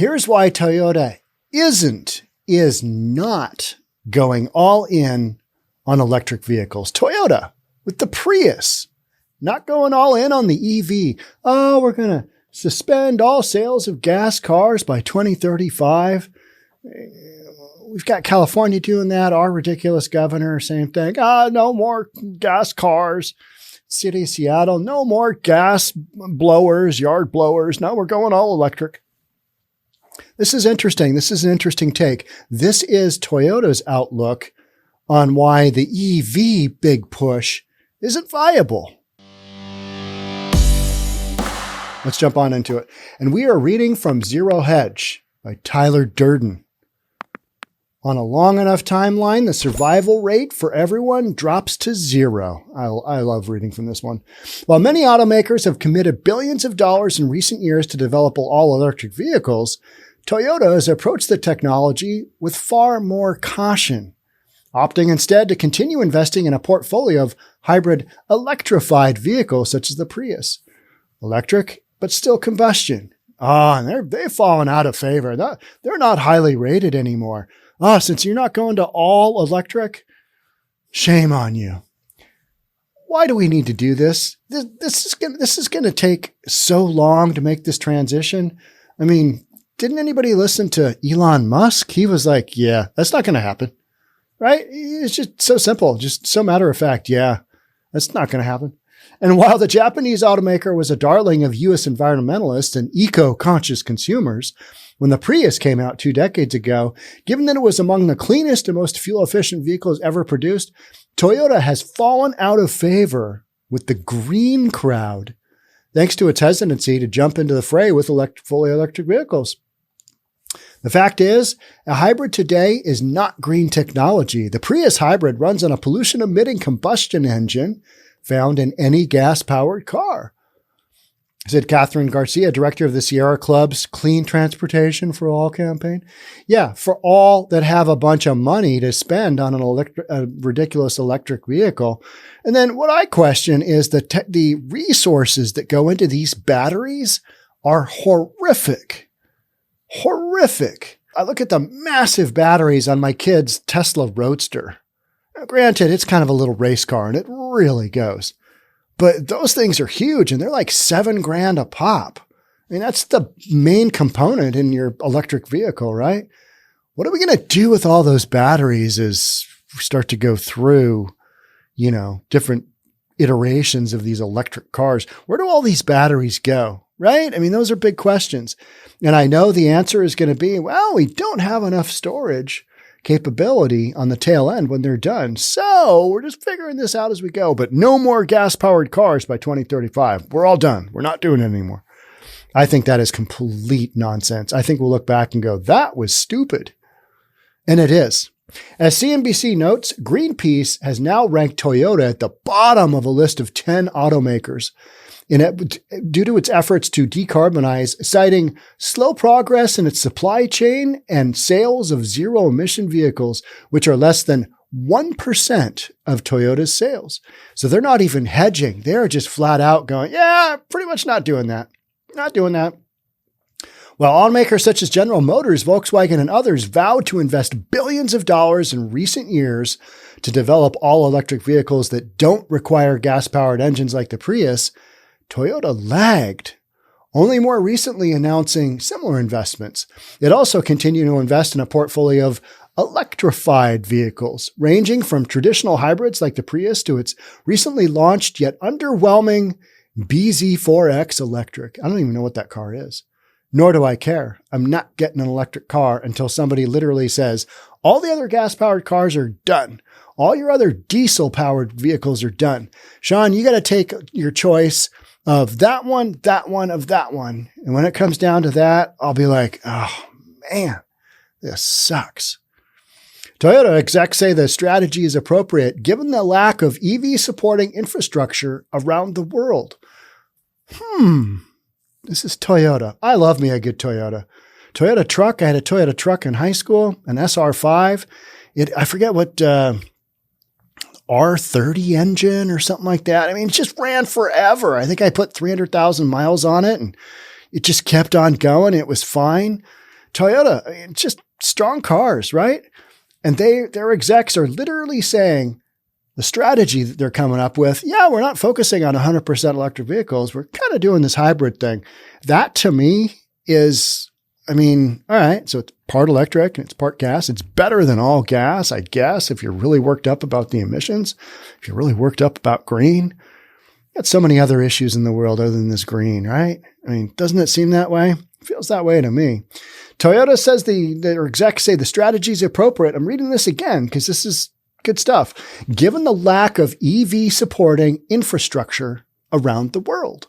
Here's why Toyota is not going all in on electric vehicles. Toyota with the Prius, not going all in on the EV. Oh, we're going to suspend all sales of gas cars by 2035. We've got California doing that. Our ridiculous governor, same thing. No more gas cars. City of Seattle, no more gas blowers, yard blowers. No, we're going all electric. This is interesting. This is an interesting take. This is Toyota's outlook on why the EV big push isn't viable. Let's jump on into it. And we are reading from 𝐍𝐞𝐸𝐬 by Tyler Durden. On a long enough timeline, the survival rate for everyone drops to 0. I love reading from this one. While many automakers have committed billions of dollars in recent years to develop all-electric vehicles, Toyota has approached the technology with far more caution, opting instead to continue investing in a portfolio of hybrid electrified vehicles such as the Prius. Electric, but still combustion. And they've fallen out of favor. They're not highly rated anymore. Since you're not going to all electric, shame on you. Why do we need to do this? This is going to take so long to make this transition. I mean, didn't anybody listen to Elon Musk? He was like, yeah, that's not going to happen, right? It's just so simple, just so matter of fact. Yeah, that's not going to happen. And while the Japanese automaker was a darling of U.S. environmentalists and eco-conscious consumers, when the Prius came out 2 decades ago, given that it was among the cleanest and most fuel-efficient vehicles ever produced, Toyota has fallen out of favor with the green crowd, thanks to its hesitancy to jump into the fray with fully electric vehicles. The fact is, a hybrid today is not green technology. The Prius hybrid runs on a pollution-emitting combustion engine found in any gas-powered car, said Catherine Garcia, director of the Sierra Club's Clean Transportation for All campaign. Yeah, for all that have a bunch of money to spend on a ridiculous electric vehicle. And then what I question is the resources that go into these batteries are horrific. Horrific. I look at the massive batteries on my kid's Tesla Roadster. Now, granted, it's kind of a little race car and it really goes. But those things are huge and they're like $7,000 a pop. I mean, that's the main component in your electric vehicle, right? What are we going to do with all those batteries as we start to go through, different iterations of these electric cars? Where do all these batteries go, right? I mean, those are big questions. And I know the answer is going to be, well, we don't have enough storage capability on the tail end when they're done. So we're just figuring this out as we go, but no more gas-powered cars by 2035. We're all done. We're not doing it anymore. I think that is complete nonsense. I think we'll look back and go, that was stupid. And it is. As CNBC notes, Greenpeace has now ranked Toyota at the bottom of a list of 10 automakers due to its efforts to decarbonize, citing slow progress in its supply chain and sales of zero-emission vehicles, which are less than 1% of Toyota's sales. So they're not even hedging. They're just flat out going, yeah, pretty much not doing that. Not doing that. While automakers such as General Motors, Volkswagen, and others vowed to invest billions of dollars in recent years to develop all-electric vehicles that don't require gas-powered engines like the Prius, Toyota lagged, only more recently announcing similar investments. It also continued to invest in a portfolio of electrified vehicles, ranging from traditional hybrids like the Prius to its recently launched yet underwhelming bZ4X electric. I don't even know what that car is, nor do I care. I'm not getting an electric car until somebody literally says, all the other gas-powered cars are done. All your other diesel-powered vehicles are done. Sean, you got to take your choice of that one, of that one. And when it comes down to that, I'll be like, oh man, this sucks. Toyota execs say the strategy is appropriate given the lack of EV supporting infrastructure around the world. This is Toyota. I love me a good Toyota. Toyota truck. I had a Toyota truck in high school, an SR5. I forget what, R30 engine or something like that. I mean, it just ran forever. I think I put 300,000 miles on it and it just kept on going. It was fine. Toyota, I mean, just strong cars, right? And their execs are literally saying the strategy that they're coming up with, yeah, we're not focusing on 100% electric vehicles. We're kind of doing this hybrid thing. That to me is, I mean, all right, so it's part electric and it's part gas. It's better than all gas, I guess, if you're really worked up about the emissions, if you're really worked up about green. Got so many other issues in the world other than this green, right? I mean, doesn't it seem that way? It feels that way to me. Toyota says their execs say the strategy is appropriate. I'm reading this again because this is good stuff. Given the lack of EV supporting infrastructure around the world,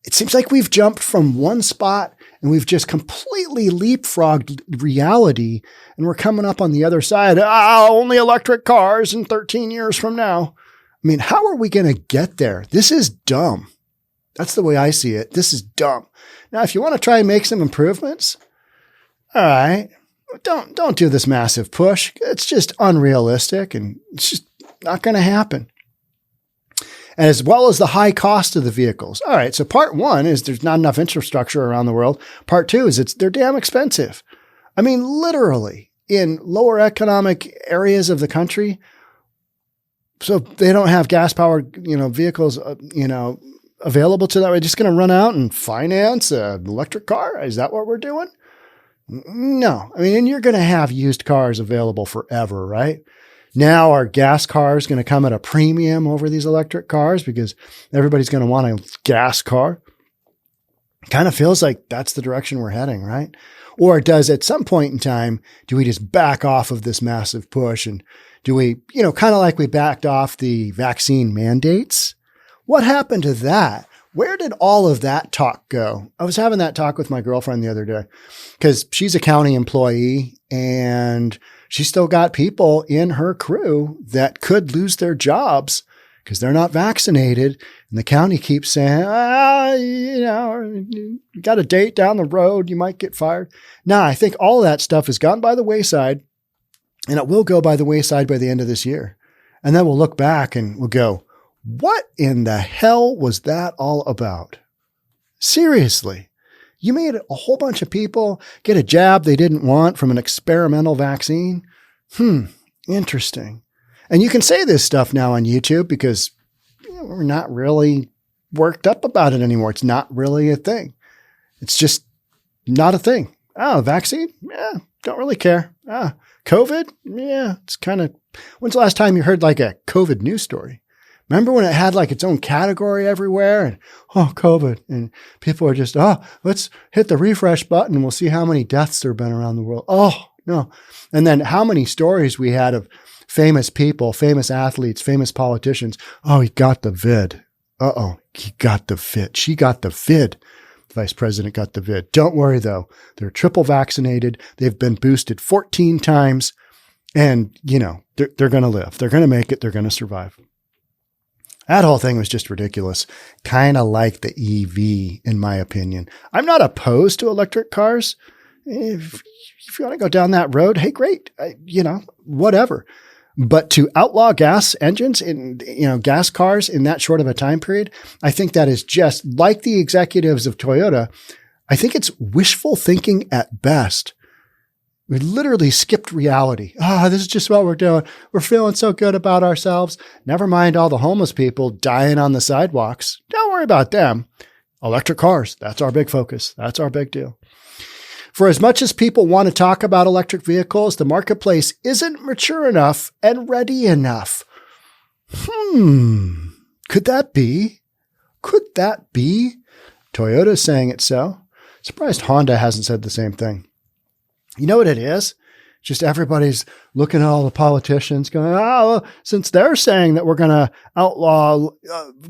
it seems like we've jumped from one spot and we've just completely leapfrogged reality. And we're coming up on the other side. Only electric cars in 13 years from now. I mean, how are we going to get there? This is dumb. That's the way I see it. This is dumb. Now, if you want to try and make some improvements, all right, don't do this massive push. It's just unrealistic and it's just not going to happen. And as well as the high cost of the vehicles. All right, so part one is there's not enough infrastructure around the world. Part two is they're damn expensive. I mean, literally in lower economic areas of the country, so they don't have gas-powered, vehicles, available to that. We're just going to run out and finance an electric car? Is that what we're doing? No. I mean, and you're going to have used cars available forever, right? Now are gas cars going to come at a premium over these electric cars because everybody's going to want a gas car? Kind of feels like that's the direction we're heading, right? Or does at some point in time, do we just back off of this massive push and do we, kind of like we backed off the vaccine mandates? What happened to that? Where did all of that talk go? I was having that talk with my girlfriend the other day because she's a county employee and she's still got people in her crew that could lose their jobs because they're not vaccinated. And the county keeps saying, you got a date down the road, you might get fired. Now, I think all of that stuff has gone by the wayside. And it will go by the wayside by the end of this year. And then we'll look back and we'll go, what in the hell was that all about? Seriously, you made a whole bunch of people get a jab they didn't want from an experimental vaccine? Interesting. And you can say this stuff now on YouTube because we're not really worked up about it anymore. It's not really a thing. It's just not a thing. Oh, vaccine? Yeah, don't really care. COVID? Yeah, it's kind of, when's the last time you heard like a COVID news story? Remember when it had like its own category everywhere and, COVID. And people are just, let's hit the refresh button and we'll see how many deaths there have been around the world. Oh, no. And then how many stories we had of famous people, famous athletes, famous politicians. Oh, he got the vid. He got the vid. She got the vid. The vice president got the vid. Don't worry, though. They're triple vaccinated. They've been boosted 14 times. And, they're going to live. They're going to make it. They're going to survive. That whole thing was just ridiculous. Kind of like the EV, in my opinion. I'm not opposed to electric cars. If you want to go down that road, hey, great. Whatever. But to outlaw gas engines in, gas cars in that short of a time period, I think that is just like the executives of Toyota. I think it's wishful thinking at best. We literally skipped reality. This is just what we're doing. We're feeling so good about ourselves. Never mind all the homeless people dying on the sidewalks. Don't worry about them. Electric cars. That's our big focus. That's our big deal. For as much as people want to talk about electric vehicles, the marketplace isn't mature enough and ready enough. Could that be? Could that be? Toyota's saying it so. Surprised Honda hasn't said the same thing. You know what it is? Just everybody's looking at all the politicians going, since they're saying that we're going to outlaw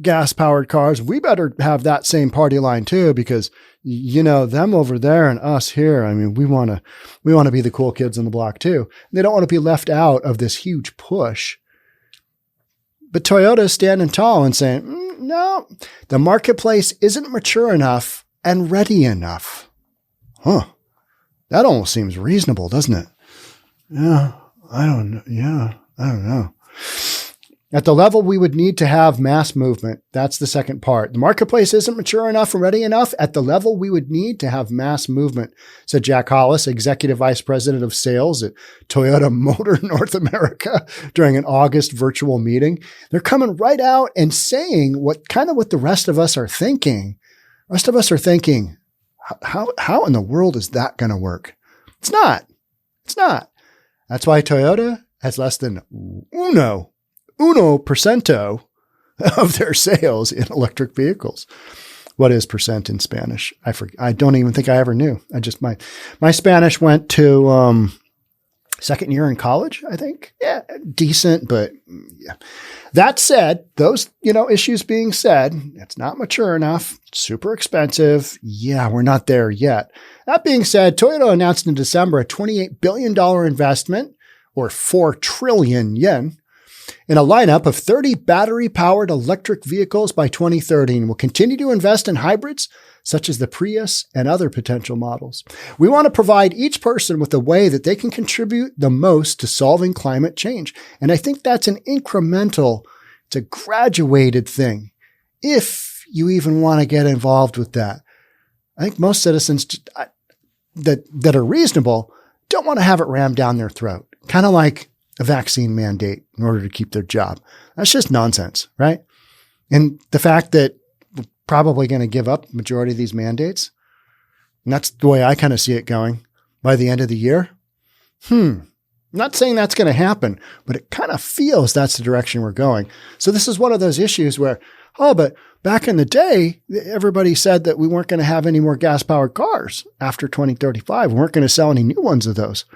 gas-powered cars, we better have that same party line too, because, them over there and us here, I mean, we want to be the cool kids on the block too. They don't want to be left out of this huge push. But Toyota is standing tall and saying, no, the marketplace isn't mature enough and ready enough. That almost seems reasonable, doesn't it? Yeah, I don't know. At the level we would need to have mass movement. That's the second part. The marketplace isn't mature enough and ready enough at the level we would need to have mass movement, said Jack Hollis, Executive Vice President of Sales at Toyota Motor North America during an August virtual meeting. They're coming right out and saying what the rest of us are thinking. The rest of us are thinking, how in the world is that going to work? It's not. It's not. That's why Toyota has less than uno percento of their sales in electric vehicles. What is percent in Spanish? I forget. I don't even think I ever knew. My Spanish went to second year in college, I think. Yeah, decent, but yeah. That said, those, issues being said, it's not mature enough, super expensive. Yeah, we're not there yet. That being said, Toyota announced in December a $28 billion investment, or 4 trillion yen, in a lineup of 30 battery-powered electric vehicles by 2030, and will continue to invest in hybrids such as the Prius and other potential models. We want to provide each person with a way that they can contribute the most to solving climate change. And I think that's an incremental, it's a graduated thing. If you even want to get involved with that. I think most citizens that are reasonable don't want to have it rammed down their throat. Kind of like a vaccine mandate in order to keep their job. That's just nonsense, right? And the fact that we're probably going to give up majority of these mandates, and that's the way I kind of see it going by the end of the year. I'm not saying that's going to happen, but it kind of feels that's the direction we're going. So this is one of those issues where, but back in the day, everybody said that we weren't going to have any more gas-powered cars after 2035. We weren't going to sell any new ones of those.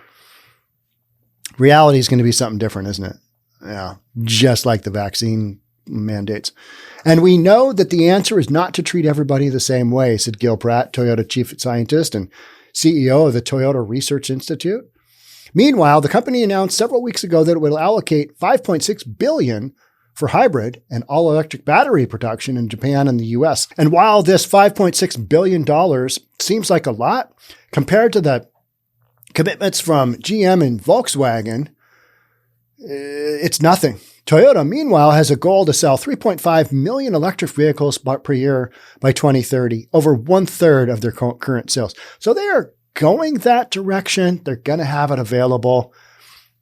Reality is going to be something different, isn't it? Yeah, just like the vaccine mandates. And we know that the answer is not to treat everybody the same way, said Gil Pratt, Toyota chief scientist and CEO of the Toyota Research Institute. Meanwhile, the company announced several weeks ago that it will allocate $5.6 billion for hybrid and all-electric battery production in Japan and the U.S. And while this $5.6 billion seems like a lot, compared to the commitments from GM and Volkswagen, it's nothing. Toyota, meanwhile, has a goal to sell 3.5 million electric vehicles per year by 2030, over 1/3 of their current sales. So they are going that direction. They're going to have it available.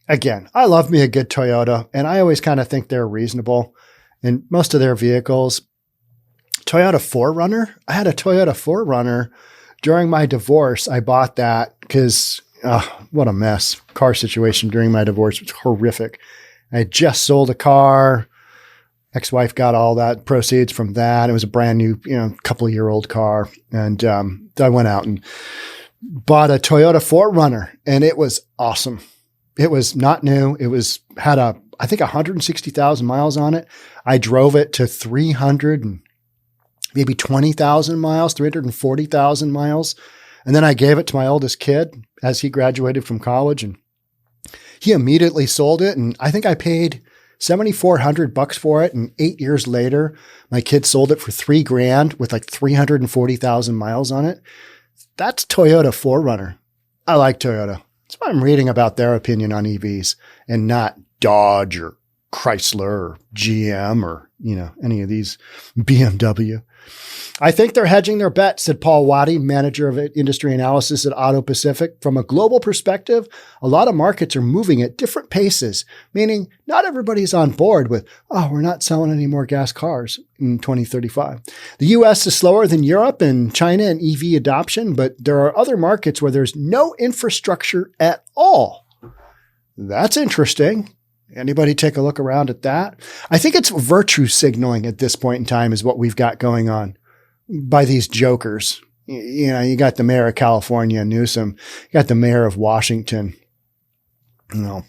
Again, I love me a good Toyota, and I always kind of think they're reasonable in most of their vehicles. Toyota 4Runner. I had a Toyota 4Runner during my divorce. I bought that because what a mess. Car situation during my divorce was horrific. I had just sold a car. Ex-wife got all that proceeds from that. It was a brand new, couple-year-old car. And I went out and bought a Toyota 4Runner, and it was awesome. It was not new. It had I think 160,000 miles on it. I drove it to 300 and maybe 20,000 miles, 340,000 miles. And then I gave it to my oldest kid as he graduated from college, and he immediately sold it. And I think I paid $7,400 for it. And 8 years later, my kid sold it for $3,000 with like 340,000 miles on it. That's Toyota 4Runner. I like Toyota. That's why I'm reading about their opinion on EVs and not Dodge or Chrysler or GM or, any of these BMW. I think they're hedging their bet, said Paul Waddy, manager of industry analysis at Auto Pacific. From a global perspective, a lot of markets are moving at different paces, meaning not everybody's on board with, we're not selling any more gas cars in 2035. The U.S. is slower than Europe and China in EV adoption, but there are other markets where there's no infrastructure at all. That's interesting. Anybody take a look around at that? I think it's virtue signaling at this point in time is what we've got going on by these jokers. You got the mayor of California, Newsom. You got the mayor of Washington. No,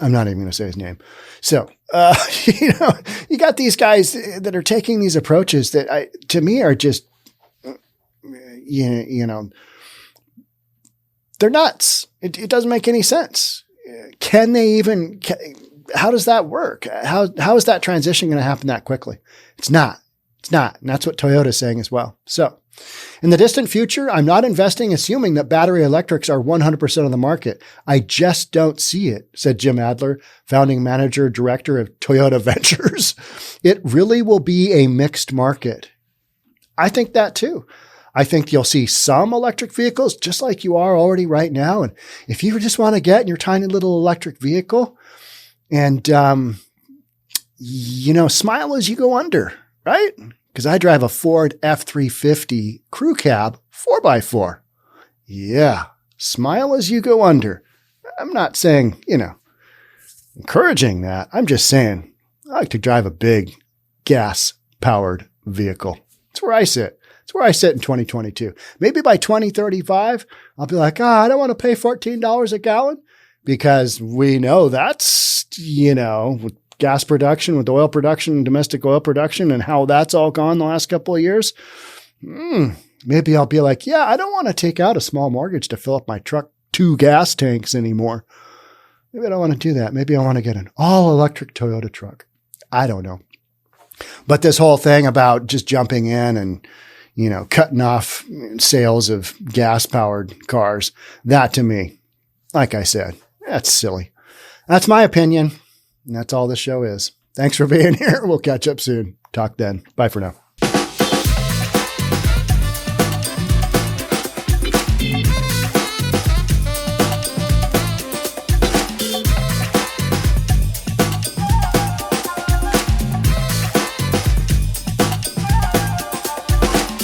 I'm not even going to say his name. So, you got these guys that are taking these approaches that to me are just, they're nuts. It doesn't make any sense. Can they even, how does that work? How is that transition going to happen that quickly? It's not It's not. And that's what Toyota is saying as well. So in the distant future, I'm not investing assuming that battery electrics are 100% of the market. I just don't see it, said Jim Adler, founding manager, director of Toyota Ventures. It really will be a mixed market. I think that too. I think you'll see some electric vehicles just like you are already right now. And if you just want to get in your tiny little electric vehicle and, smile as you go under, right? Because I drive a Ford F-350 crew cab 4x4. Yeah, smile as you go under. I'm not saying, encouraging that. I'm just saying I like to drive a big gas-powered vehicle. That's where I sit. That's where I sit in 2022. Maybe by 2035, I'll be like, I don't want to pay $14 a gallon because we know that's, with gas production, with oil production, domestic oil production, and how that's all gone the last couple of years. Maybe I'll be like, I don't want to take out a small mortgage to fill up my truck 2 gas tanks anymore. Maybe I don't want to do that. Maybe I want to get an all-electric Toyota truck. I don't know. But this whole thing about just jumping in and cutting off sales of gas-powered cars, that to me, like I said, that's silly. That's my opinion, and that's all this show is. Thanks for being here. We'll catch up soon. Talk then. Bye for now.